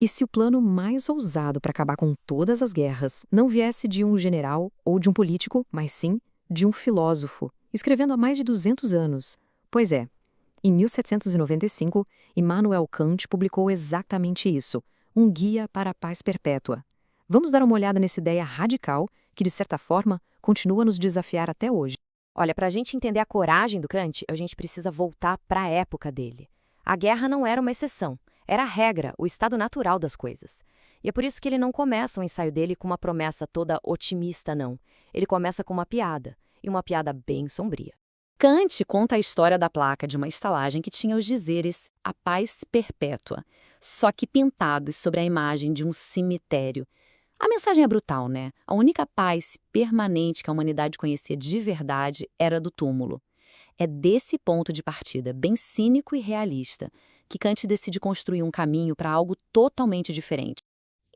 E se o plano mais ousado para acabar com todas as guerras não viesse de um general ou de um político, mas sim de um filósofo, escrevendo há mais de 200 anos? Pois é, em 1795, Immanuel Kant publicou exatamente isso, um guia para a paz perpétua. Vamos dar uma olhada nessa ideia radical que, de certa forma, continua a nos desafiar até hoje. Olha, para a gente entender a coragem do Kant, a gente precisa voltar para a época dele. A guerra não era uma exceção, era a regra, o estado natural das coisas. E é por isso que ele não começa o ensaio dele com uma promessa toda otimista, não. Ele começa com uma piada, e uma piada bem sombria. Kant conta a história da placa de uma estalagem que tinha os dizeres "A Paz Perpétua", só que pintados sobre a imagem de um cemitério. A mensagem é brutal, né? A única paz permanente que a humanidade conhecia de verdade era do túmulo. É desse ponto de partida, bem cínico e realista, que Kant decide construir um caminho para algo totalmente diferente.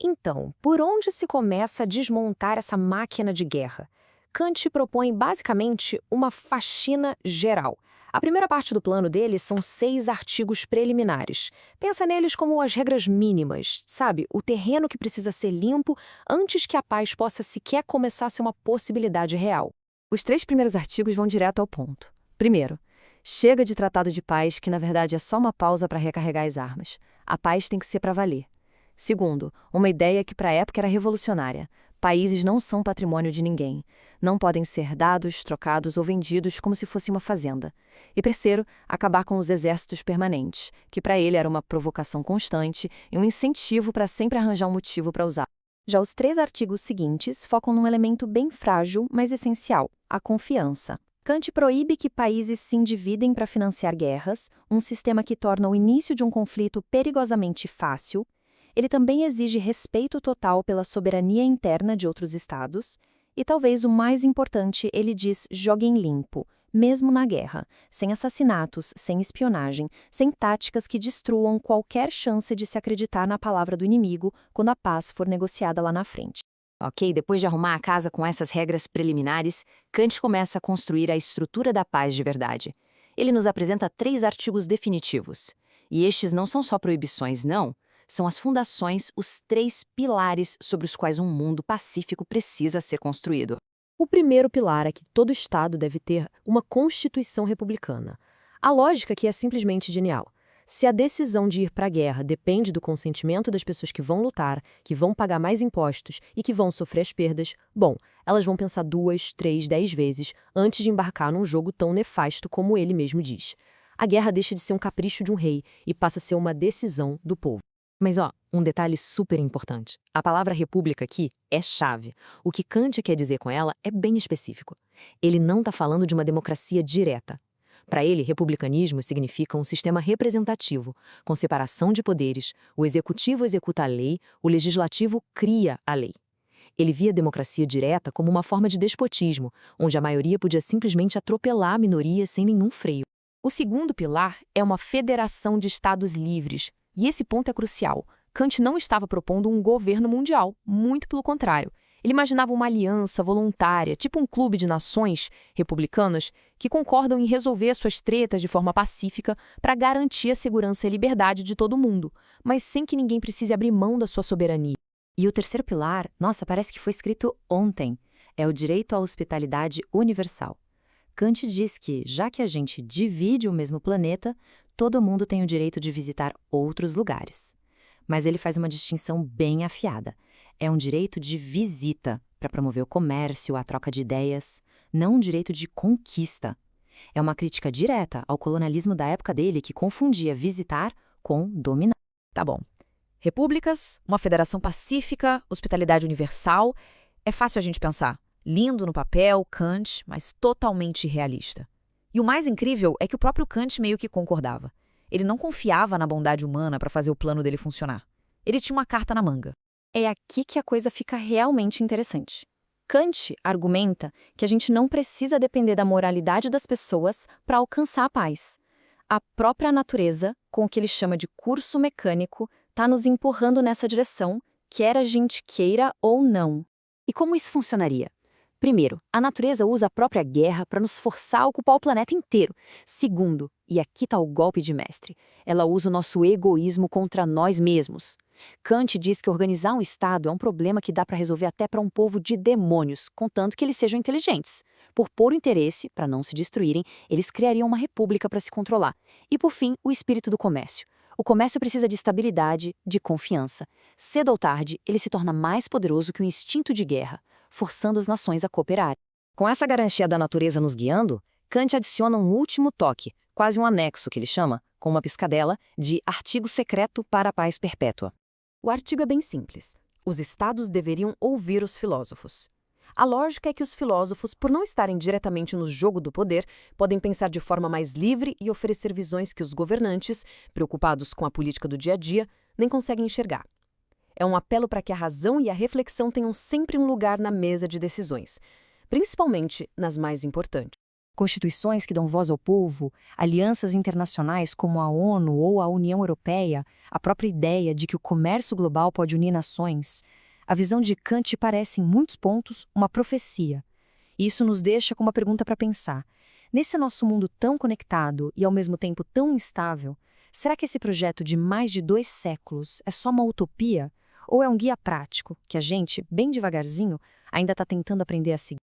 Então, por onde se começa a desmontar essa máquina de guerra? Kant propõe basicamente uma faxina geral. A primeira parte do plano dele são 6 artigos preliminares. Pensa neles como as regras mínimas, sabe? O terreno que precisa ser limpo antes que a paz possa sequer começar a ser uma possibilidade real. Os 3 primeiros artigos vão direto ao ponto. Primeiro, chega de tratado de paz, que na verdade é só uma pausa para recarregar as armas. A paz tem que ser para valer. Segundo, uma ideia que para a época era revolucionária. Países não são patrimônio de ninguém. Não podem ser dados, trocados ou vendidos como se fosse uma fazenda. E terceiro, acabar com os exércitos permanentes, que para ele era uma provocação constante e um incentivo para sempre arranjar um motivo para usar. Já os 3 artigos seguintes focam num elemento bem frágil, mas essencial: a confiança. Kant proíbe que países se endividem para financiar guerras, um sistema que torna o início de um conflito perigosamente fácil. Ele também exige respeito total pela soberania interna de outros estados. E talvez o mais importante, ele diz: joguem limpo, mesmo na guerra, sem assassinatos, sem espionagem, sem táticas que destruam qualquer chance de se acreditar na palavra do inimigo quando a paz for negociada lá na frente. Ok, depois de arrumar a casa com essas regras preliminares, Kant começa a construir a estrutura da paz de verdade. Ele nos apresenta 3 artigos definitivos. E estes não são só proibições, não. São as fundações, os 3 pilares sobre os quais um mundo pacífico precisa ser construído. O primeiro pilar é que todo Estado deve ter uma Constituição republicana. A lógica aqui é simplesmente genial. Se a decisão de ir para a guerra depende do consentimento das pessoas que vão lutar, que vão pagar mais impostos e que vão sofrer as perdas, bom, elas vão pensar 2, 3, 10 vezes antes de embarcar num jogo tão nefasto como ele mesmo diz. A guerra deixa de ser um capricho de um rei e passa a ser uma decisão do povo. Mas um detalhe super importante. A palavra república aqui é chave. O que Kant quer dizer com ela é bem específico. Ele não está falando de uma democracia direta. Para ele, republicanismo significa um sistema representativo, com separação de poderes, o executivo executa a lei, o legislativo cria a lei. Ele via a democracia direta como uma forma de despotismo, onde a maioria podia simplesmente atropelar a minoria sem nenhum freio. O segundo pilar é uma federação de estados livres, e esse ponto é crucial. Kant não estava propondo um governo mundial, muito pelo contrário. Ele imaginava uma aliança voluntária, tipo um clube de nações republicanas, que concordam em resolver suas tretas de forma pacífica para garantir a segurança e a liberdade de todo mundo, mas sem que ninguém precise abrir mão da sua soberania. E o terceiro pilar, nossa, parece que foi escrito ontem, é o direito à hospitalidade universal. Kant diz que, já que a gente divide o mesmo planeta, todo mundo tem o direito de visitar outros lugares. Mas ele faz uma distinção bem afiada. É um direito de visita, para promover o comércio, a troca de ideias, não um direito de conquista. É uma crítica direta ao colonialismo da época dele que confundia visitar com dominar. Tá bom. Repúblicas, uma federação pacífica, hospitalidade universal. É fácil a gente pensar. Lindo no papel, Kant, mas totalmente irrealista. E o mais incrível é que o próprio Kant meio que concordava. Ele não confiava na bondade humana para fazer o plano dele funcionar. Ele tinha uma carta na manga. É aqui que a coisa fica realmente interessante. Kant argumenta que a gente não precisa depender da moralidade das pessoas para alcançar a paz. A própria natureza, com o que ele chama de curso mecânico, está nos empurrando nessa direção, quer a gente queira ou não. E como isso funcionaria? Primeiro, a natureza usa a própria guerra para nos forçar a ocupar o planeta inteiro. Segundo, e aqui está o golpe de mestre, ela usa o nosso egoísmo contra nós mesmos. Kant diz que organizar um Estado é um problema que dá para resolver até para um povo de demônios, contanto que eles sejam inteligentes. Por puro interesse, para não se destruírem, eles criariam uma república para se controlar. E, por fim, o espírito do comércio. O comércio precisa de estabilidade, de confiança. Cedo ou tarde, ele se torna mais poderoso que o instinto de guerra, forçando as nações a cooperar. Com essa garantia da natureza nos guiando, Kant adiciona um último toque, quase um anexo que ele chama, com uma piscadela, de artigo secreto para a paz perpétua. O artigo é bem simples. Os estados deveriam ouvir os filósofos. A lógica é que os filósofos, por não estarem diretamente no jogo do poder, podem pensar de forma mais livre e oferecer visões que os governantes, preocupados com a política do dia a dia, nem conseguem enxergar. É um apelo para que a razão e a reflexão tenham sempre um lugar na mesa de decisões, principalmente nas mais importantes. Constituições que dão voz ao povo, alianças internacionais como a ONU ou a União Europeia, a própria ideia de que o comércio global pode unir nações. A visão de Kant parece, em muitos pontos, uma profecia. E isso nos deixa com uma pergunta para pensar. Nesse nosso mundo tão conectado e ao mesmo tempo tão instável, será que esse projeto de mais de 2 séculos é só uma utopia? Ou é um guia prático que a gente, bem devagarzinho, ainda está tentando aprender a seguir?